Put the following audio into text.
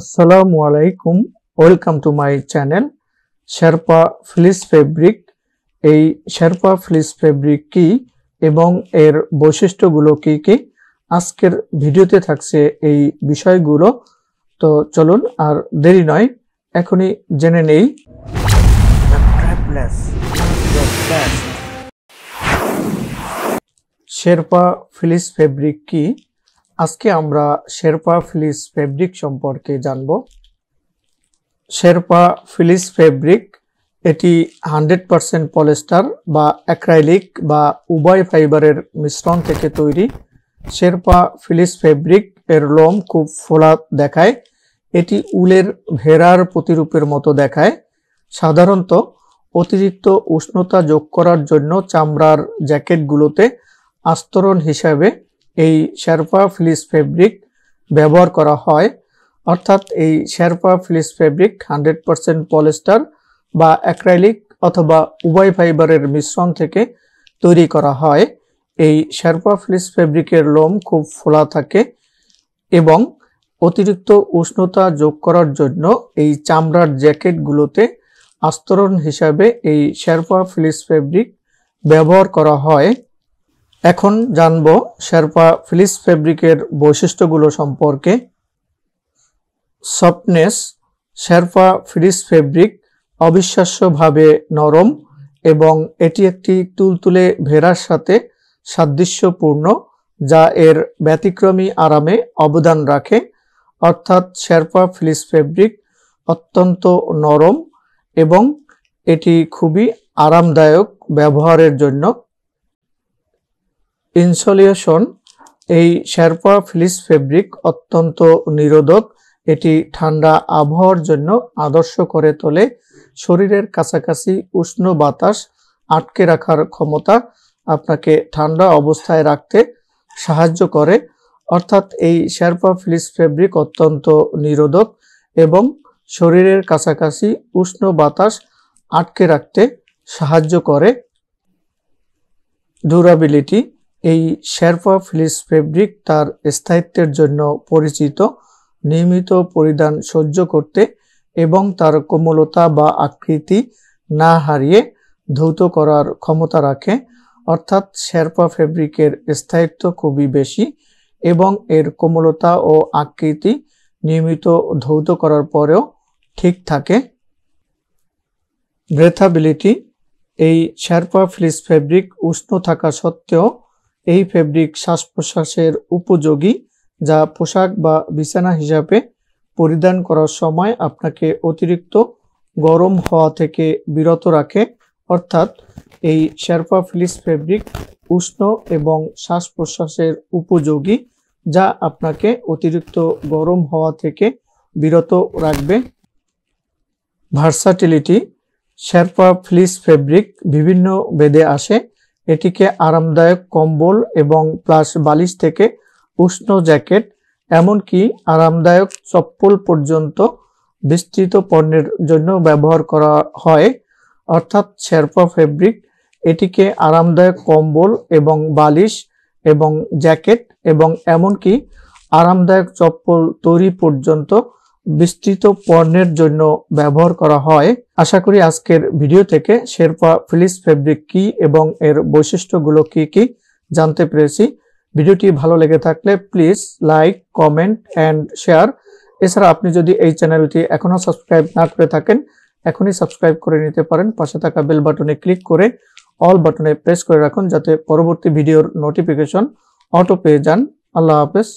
আসসালামু আলাইকুম, welcome to my channel Sherpa fleece fabric. এই শেরপা ফ্লিস ফেব্রিক কি এবং এর বৈশিষ্ট্যগুলো কি কি আজকের ভিডিওতে থাকছে এই বিষয়গুলো। তো চলুন আর দেরি নয়, এখনই জেনে নেই। শেরপা ফ্লিস ফেব্রিক কি? আজকে আমরা শেরপা ফ্লিস ফেব্রিক সম্পর্কে জানব। শেরপা ফ্লিস ফেব্রিক এটি 100% পলিস্টার বা অ্যাক্রাইলিক বা উভয় ফাইবারের মিশ্রণ থেকে তৈরি। শেরপা ফ্লিস ফেব্রিক এর লোম খুব ফোলা দেখায়। এটি উলের ভেড়ার প্রতিরূপের মতো দেখায়। সাধারণত অতিরিক্ত উষ্ণতা যোগ করার জন্য চামড়ার জ্যাকেটগুলোতে আস্তরণ হিসাবে এই শেরপা ফ্লিস ফেব্রিক ব্যবহার করা হয়। অর্থাৎ এই শেরপা ফ্লিস ফেব্রিক 100% পলিস্টার বা অ্যাক্রাইলিক অথবা উভয় ফাইবারের মিশ্রণ থেকে তৈরি করা হয়। এই শেরপা ফ্লিস ফেব্রিকের লোম খুব ফোলা থাকে এবং অতিরিক্ত উষ্ণতা যোগ করার জন্য এই চামড়ার জ্যাকেটগুলোতে আস্তরণ হিসাবে এই শেরপা ফ্লিস ফেব্রিক ব্যবহার করা হয়। এখন জানব শেরপা ফ্লিস ফেব্রিকের বৈশিষ্ট্যগুলো সম্পর্কে। সফটনেস। শেরপা ফ্লিস ফেব্রিক অবিশ্বাস্যভাবে নরম এবং এটি একটি তুলতুলে ভেড়ার সাথে সাদৃশ্যপূর্ণ, যা এর ব্যতিক্রমী আরামে অবদান রাখে। অর্থাৎ শেরপা ফ্লিস ফেব্রিক অত্যন্ত নরম এবং এটি খুবই আরামদায়ক ব্যবহারের জন্য। ইনসোলেশন। এই শেরপা ফ্লিস ফেব্রিক অত্যন্ত নিরোধক। এটি ঠান্ডা আবহাওয়ার জন্য আদর্শ করে তোলে। শরীরের কাছাকাছি উষ্ণ বাতাস আটকে রাখার ক্ষমতা আপনাকে ঠান্ডা অবস্থায় রাখতে সাহায্য করে। অর্থাৎ এই শেরপা ফ্লিস ফেব্রিক অত্যন্ত নিরোধক এবং শরীরের কাছাকাছি উষ্ণ বাতাস আটকে রাখতে সাহায্য করে। ডিউরাবিলিটি। এই শেরপা ফ্লিস ফেব্রিক তার স্থায়িত্বের জন্য পরিচিত। নিয়মিত পরিধান সহ্য করতে এবং তার কোমলতা বা আকৃতি না হারিয়ে ধৌত করার ক্ষমতা রাখে। অর্থাৎ শেরপা ফেব্রিকের স্থায়িত্ব খুবই বেশি এবং এর কোমলতা ও আকৃতি নিয়মিত ধৌত করার পরেও ঠিক থাকে। ব্রেথাবিলিটি। এই শেরপা ফ্লিস ফেব্রিক উষ্ণ থাকা সত্ত্বেও এই ফেব্রিক শ্বাস প্রশ্বাসের উপযোগী, যা পোশাক বা বিছানা হিসাবে পরিধান করার সময় আপনাকে অতিরিক্ত গরম হওয়া থেকে বিরত রাখে। অর্থাৎ এই শেরপা ফ্লিস ফেব্রিক উষ্ণ এবং শ্বাস প্রশ্বাসের উপযোগী, যা আপনাকে অতিরিক্ত গরম হওয়া থেকে বিরত রাখবে। ভার্সাটিলিটি। শেরপা ফ্লিস ফেব্রিক বিভিন্ন বেদে আসে। এটিকে আরামদায়ক কম্বল এবং প্লাস বালিশ থেকে উষ্ণ জ্যাকেট, এমনকি আরামদায়ক চপ্পল পর্যন্ত বিস্তৃত পণ্যের জন্য ব্যবহার করা হয়। অর্থাৎ শেরপা ফেব্রিক এটিকে আরামদায়ক কম্বল এবং বালিশ এবং জ্যাকেট এবং এমনকি আরামদায়ক চপ্পল তৈরি পর্যন্ত বিস্তৃত পণ্যের জন্য ব্যবহার করা হয়। আশা করি আজকের ভিডিও থেকে শেরপা ফ্লিস ফেব্রিক কি এবং এর বৈশিষ্ট্যগুলো কি কি জানতে পেরেছি। ভিডিওটি ভালো লেগে থাকলে please like, comment and share. এছাড়া আপনি যদি এই চ্যানেলটি এখনো সাবস্ক্রাইব না করে থাকেন, এখনই সাবস্ক্রাইব করে নিতে পারেন। পাশে থাকা বেল বাটনে ক্লিক করে অল বাটনে প্রেস করে রাখুন, যাতে পরবর্তী ভিডিওর নোটিফিকেশন অটো পেয়ে যান। আল্লাহ হাফেজ।